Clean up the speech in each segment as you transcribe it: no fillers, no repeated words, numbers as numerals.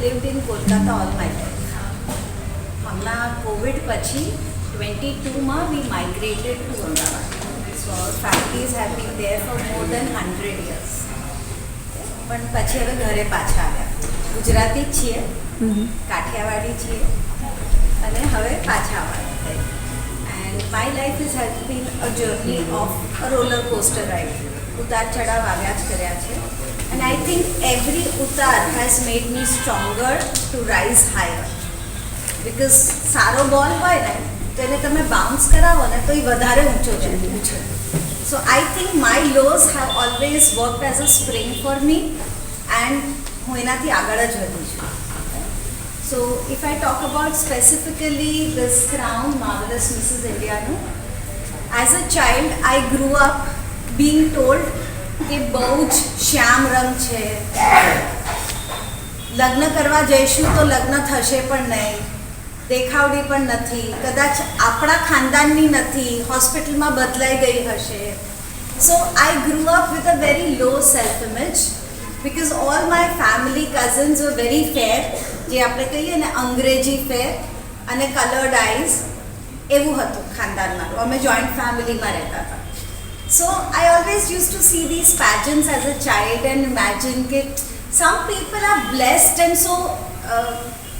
lived in Kolkata all my life. હમણાં Covid પછી 22માં we migrated to Ahmedabad. So our families have been there for more than 100 years. પણ પછી હવે ઘરે પાછા આવ્યા. ગુજરાતી જ છીએ, કાઠિયાવાડી છીએ અને હવે પાછા આવવાનું થયું. And my life has been a journey of a roller coaster ride. ઉતાર ચઢાવ આવ્યા જ કર્યા છે. And I think every utar has made me stronger to rise higher. Because સારો બોલ હોય ને તો એને તમે બાઉન્સ કરાવો ને તો એ વધારે ઊંચો ચડ્યું છે. So I think my lows have always worked as a spring for me and હું એનાથી આગળ જ વધી છું. So if I talk about specifically this crown, Marvelous Mrs. India, as a child I grew up being told કે બહુ જ શ્યામ રંગ છે, લગ્ન કરવા જઈશું તો લગ્ન થશે પણ નહીં, દેખાવડી પણ નથી, કદાચ આપણા ખાનદાનની નથી, હોસ્પિટલમાં બદલાઈ ગઈ હશે. So I grew up with a very low self image because all my family cousins were very fair, જે આપણે કહીએ ને અંગ્રેજી ફેર અને કલર્ડ આઈઝ, એવું હતું ખાનદાનમાં. અમે જોઈન્ટ ફેમિલીમાં રહેતા હતા. So I always used to see these pageants as a child and imagine that some people are blessed and so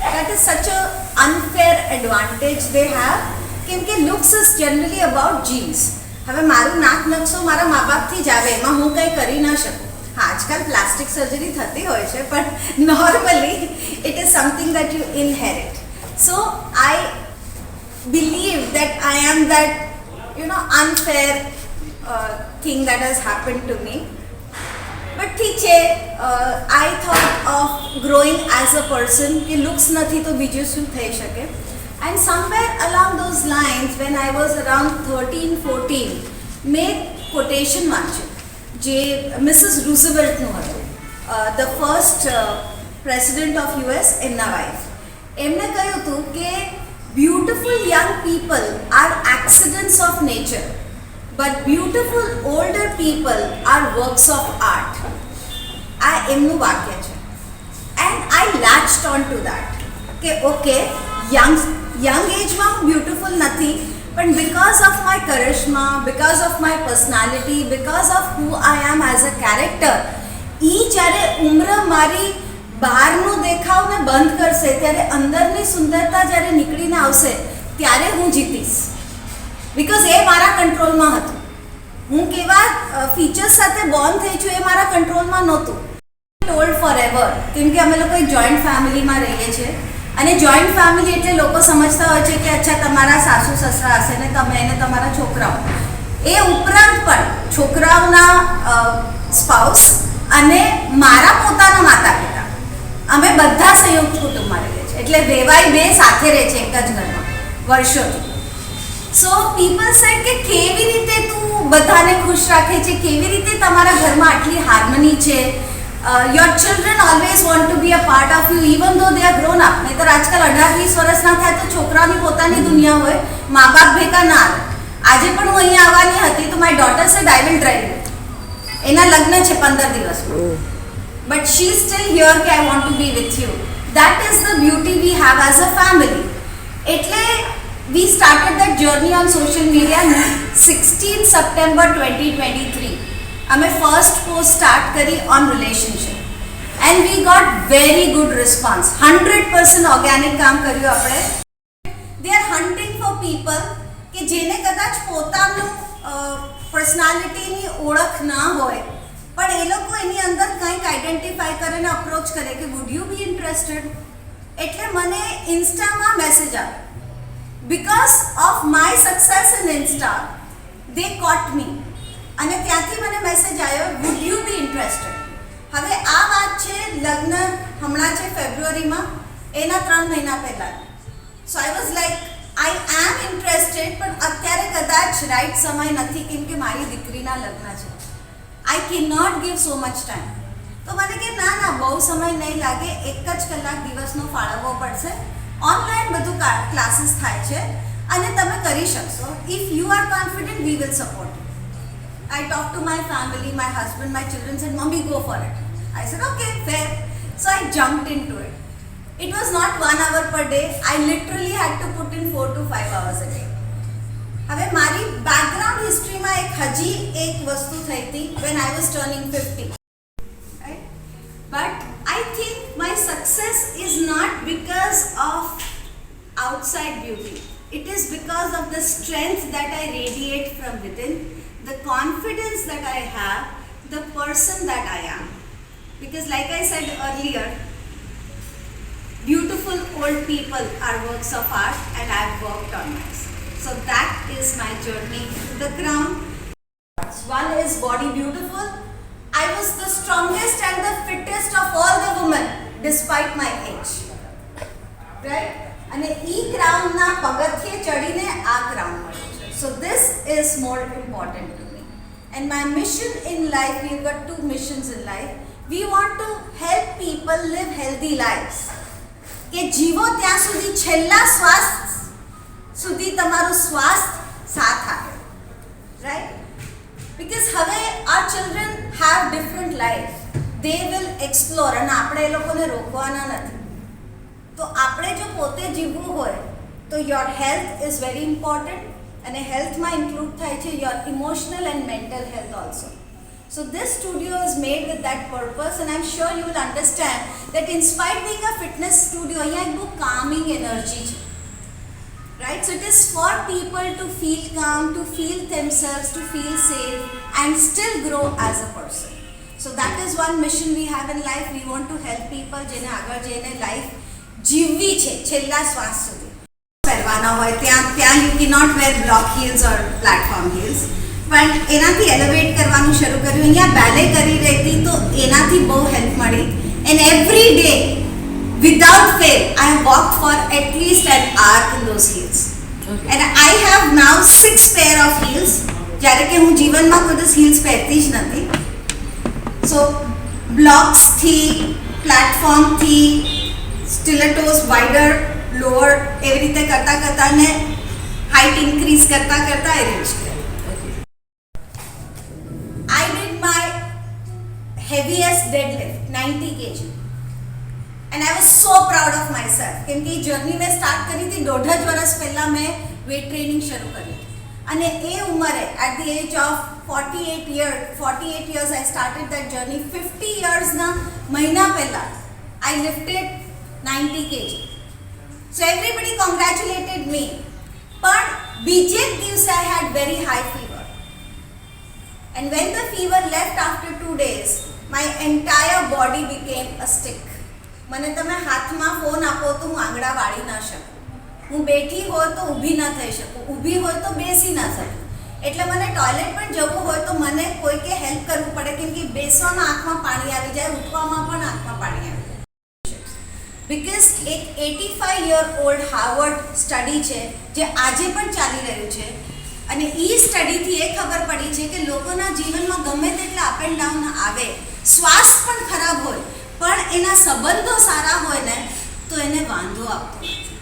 that is such a unfair advantage they have. કેમકે looks is generally about genes. હવે મારું નાક નકશો મારા મા બાપથી જ આવે, એમાં હું કંઈ કરી ન શકું. હા, આજકાલ પ્લાસ્ટિક સર્જરી થતી હોય છે પણ normally it is something that you inherit. So I believe that I am that unfair thing that has happened to me. But ઠીક છે, I thought of growing as a person કે looks નથી તો બીજું શું થઈ શકે. And somewhere along those lines when I was around 13-14 મેં કોટેશન વાંચ્યું જે મિસિસ રૂઝવેલ્ટનું હતું, the first president of US, એમના વાઇફ. એમને કહ્યું હતું કે beautiful young people are accidents of nature but beautiful older people are works of art. આ એમનું વાક્ય છે. And I latched on to that કે ઓકે, યંગ એજમાં હું બ્યુટિફુલ નથી, પણ because of my charisma, because of my personality, because of who I am as a character, એ જ્યારે ઉમ્ર મારી બહારનું દેખાવને બંધ કરશે ત્યારે અંદરની સુંદરતા જ્યારે નીકળીને આવશે ત્યારે હું જીતીશ. બિકોઝ એ મારા કંટ્રોલમાં હતું. હું કેવા ફીચર્સ સાથે બોર્ન થઈ છું એ મારા કંટ્રોલમાં નહોતું. ટોલ્ડ ફોર એવર, કેમ કે અમે લોકો એક જોઈન્ટ ફેમિલીમાં રહીએ છીએ અને જોઈન્ટ ફેમિલી એટલે લોકો સમજતા હોય છે કે અચ્છા તમારા સાસુ સસરા હશે ને તમે એને તમારા છોકરાઓ, એ ઉપરાંત પણ છોકરાઓના સ્પાઉસ અને મારા પોતાના માતા પિતા, અમે બધા સંયુક્ત કુટુંબમાં રહીએ છીએ. એટલે વેવાઈ બે સાથે રહે છે એક જ ઘરમાં વર્ષોથી. સો પીપલ સેડ કે કેવી રીતે તું બધાને ખુશ રાખે છે, કેવી રીતે તમારા ઘરમાં આટલી હાર્મની છે, your children always want to be a part of you even though they R grown up. નહીંતર આજકાલ 18-20 વર્ષના થાય તો છોકરાની પોતાની દુનિયા હોય, મા બાપ ભેગા ના આવે. આજે પણ હું અહીંયા આવવાની હતી તો મારી daughter said I will drive you. એના લગ્ન છે 15 દિવસમાં, but she is still here કે I want to be with you. That is the beauty we have as a family. એટલે we started that journey on social media 16 September 2023. અમે first post start કરી on relationship and we got very good response. 100% organic કામ કર્યું આપણે. They are hunting for people કે જેને કદાચ પોતાનું પર્સનાલિટીની ઓળખ ના હોય પણ એ લોકો એની અંદર કંઈક આઈડેન્ટિફાઈ કરે ને અપ્રોચ કરે કે વુડ યુ બી ઇન્ટરેસ્ટેડ. એટલે મને ઇન્સ્ટામાં મેસેજ આવે. Because of my success in Insta, they caught me. અને ત્યાંથી મને મેસેજ આવ્યો, would you be interested? હવે આ વાત છે લગ્ન હમણાં છે ફેબ્રુઆરીમાં, એના 3 મહિના પહેલાં. So I was like I am interested, પણ અત્યારે કદાચ રાઈટ સમય નથી કેમ કે મારી દીકરીના લગ્ન છે. I can not give so much time. તો મને કે ના બહુ સમય નહીં લાગે, 1 જ કલાક દિવસનો ફાળવવો પડશે. ઓનલાઈન બધું ક્લાસીસ થાય છે અને તમે કરી શકશો. If you are confident we will support you. I talked to my family, my husband, my children said, Mommy, go for it. I said, okay, fair. So I jumped into it. It was not 1 hour per day. I literally had to put in 4 to 5 hours a day. હવે મારી background હિસ્ટ્રીમાં હજી એક વસ્તુ થઈ હતી when I was turning 50. Right? But I think my success is not because of outside beauty. It is because of the strength that I radiate from within, the confidence that I have, the person that I am. Because like I said earlier, beautiful old people are works of art and I have worked on myself. So that is my journey to the crown. One is body beautiful. I was the strongest and the fittest of all the women despite my age. Right? અને ઈ ક્રાઉનના પગથિયે ચડીને આ crown મળ્યો છે. So this is more important to me. And my mission in life, we've got 2 missions in life. We want to help people live healthy lives. કે જીવો ત્યાં સુધી છેલ્લા શ્વાસ સુધી તમારું સ્વાસ્થ્ય સાથ આપે. Right? Because હવે our children have different life. They will explore અને આપણે એ લોકોને રોકવાના નથી. તો આપણે જો પોતે જીવવું હોય તો your health is very important અને હેલ્થમાં ઇન્ક્લુડ થાય છે your emotional and mental health also. So this studio is made with that purpose and I'm sure you will understand that in spite being a fitness studio, અહીંયા એક બહુ calming energy છે. Right? So it is for people to feel calm, to feel themselves, to feel safe and still grow as a person. So that is one mission we have in life. We want to help people જેને આગળ જઈને life જીવવી છે છેલ્લા શ્વાસ સુધી. પહેરવાના હોય ત્યાં you cannot wear block heels or platform heels. પણ એનાથી એલિવેટ કરવાનું શરૂ કર્યું. અહીંયા બેલે કરી રહી હતી તો એનાથી બહુ હેલ્પ મળી. And every day without fail I have walked for at least an hour in those heels. Okay. And I have now 6 pair of heels. જ્યારે કે હું જીવનમાં કોઈ દિવસ heels પહેરતી જ નથી. So blocks થી platform થી stilettos wider lower એવી રીતે કરતા કરતા ને height increase કરતા કરતા I reached there. I did my heaviest deadlift 90 kg and I was so proud of myself કેમ કે જર્ની મેં સ્ટાર્ટ કરી હતી 1.5 વર્ષ પહેલા મેં વેટ ટ્રેનિંગ શરૂ કરી અને એ ઉંમરે at the age of 48 years I started that journey. 50 years ના મહિના પહેલા I lifted 90 kg. So everybody congratulated me. But બીજે દિવસે I had very high fever. And when the fever left after 2 days, my entire body became a stick. મને તમે હાથમાં phone આપો તો હું આંગળા વાળી ના શકું. હું બેઠી હોય તો ઊભી ના થઈ શકું. ઊભી હોય તો બેસી ના શકું. એટલે મને ટોયલેટ પણ જવું હોય તો મને કોઈકે હેલ્પ કરવું પડે કેમ કે બેસવામાં આંખમાં પાણી આવી જાય, ઉઠવામાં પણ આંખમાં પાણી આવી જાય. Because એક 85-year-old હાર્વર્ડ સ્ટડી છે જે આજે પણ ચાલી રહ્યું છે અને એ સ્ટડીથી એ ખબર પડી છે કે લોકોના જીવનમાં ગમે તેટલા અપ એન્ડ ડાઉન આવે, સ્વાસ્થ્ય પણ ખરાબ હોય પણ એના સંબંધો સારા હોય ને તો એને વાંધો આવતો નથી.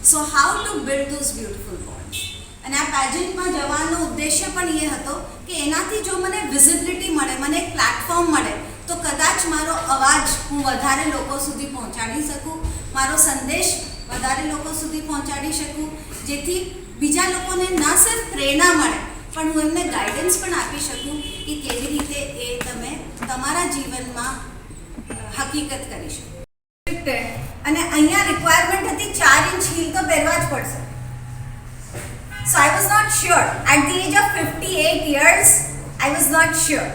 So how to build those beautiful bonds. અને આ પેજન્ટમાં જવાનો ઉદ્દેશ્ય પણ એ હતો કે એનાથી જો મને વિઝિબિલિટી મળે, મને એક પ્લેટફોર્મ મળે તો કદાચ મારો અવાજ હું વધારે લોકો સુધી પહોંચાડી શકું, મારો સંદેશ વધારે લોકો સુધી પહોંચાડી શકું જેથી બીજા લોકોને ન સિર્ફ પ્રેરણા મળે પણ હું એમને ગાઈડન્સ પણ આપી શકું કે કેવી રીતે એ તમે તમારા જીવનમાં હકીકત કરી શકો. અને અહીંયા રિક્વાયરમેન્ટ હતી 4 ઇંચ હીલ તો પહેરવા જ પડશે. So I was not sure. At the age of 58 years, I was not sure.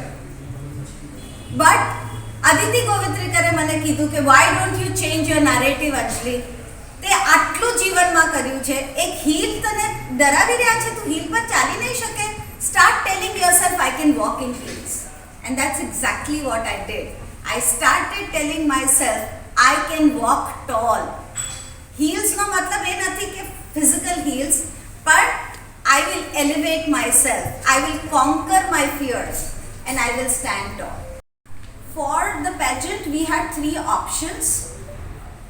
But Aditi Govitrikare મને કીધું કે why don't you change your narrative Anjali? તે આટલું જીવનમાં કર્યું છે, એક હીલ તને ડરાવી રહ્યા છે, તું હીલ પર ચાલી નહીં શકે. Start telling yourself I can walk in heels. And that's exactly what I did. I started telling myself I can walk tall. Heels નો મતલબ એ નથી કે physical heels, but I will elevate myself. I will conquer my fears and I will stand tall. For the pageant we had 3 options.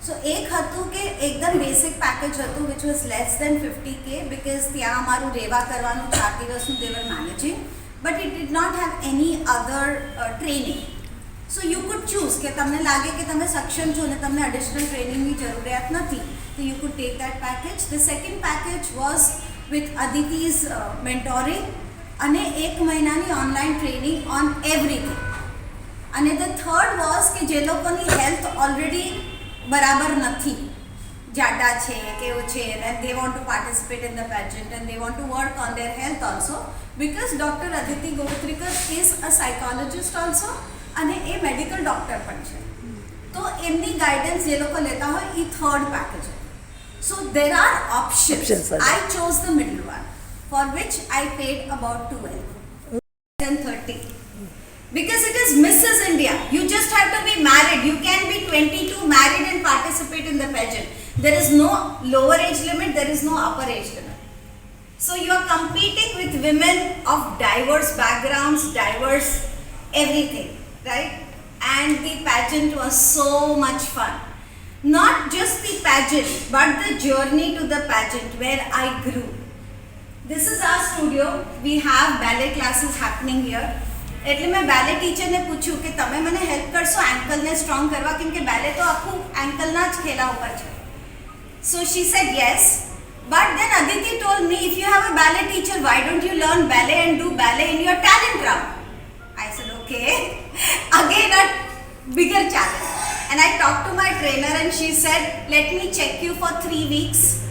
So એક હતું કે એકદમ basic package હતું which was less than 50k because ત્યાં અમારું રહેવા કરવાનું 4 દિવસનું they were managing, but it did not have any other training. So you could choose કે તમને લાગે કે તમે સક્ષમ છો અને તમને એડિશનલ ટ્રેનિંગની જરૂરિયાત નથી, તો you could take that package. The second package was with અદિતિઝ મેન્ટોરિંગ અને 1 મહિનાની ઓનલાઈન ટ્રેનિંગ ઓન એવરીથિંગ. અને ધ થર્ડ વોઝ કે જે લોકોની હેલ્થ ઓલરેડી બરાબર નથી, જાડા છે કેવું છે, and they want to participate in the pageant and they want to work on their health also, because Dr. Aditi Govitrikar is a psychologist also અને એ મેડિકલ ડૉક્ટર પણ છે, તો એમની ગાઈડન્સ જે લોકો લેતા હોય એ થર્ડ પેકેજ હતું. So there are options. I chose the middle one for which I paid about 12,030. Because it is Mrs. India. You just have to be married. You can be 22 married and participate in the pageant. There is no lower age limit, there is no upper age limit. So you are competing with women of diverse backgrounds, diverse everything, right? And the pageant was so much fun. Not just the pageant, but the journey to the pageant where I grew. This is our studio. We have ballet classes happening here. એટલે મેં બેલે ટીચરને પૂછ્યું કે તમે મને help કરશો એન્કલને strong કરવા, કેમ કે બેલે તો આખું એન્કલના જ ખેલા ઉપર છે. So she said yes, but then Aditi told me, if you have a ballet teacher, why don't you learn ballet and do ballet in your talent round? I said okay, again a bigger challenge. And I talked to my trainer and she said, let me check you for 3 weeks.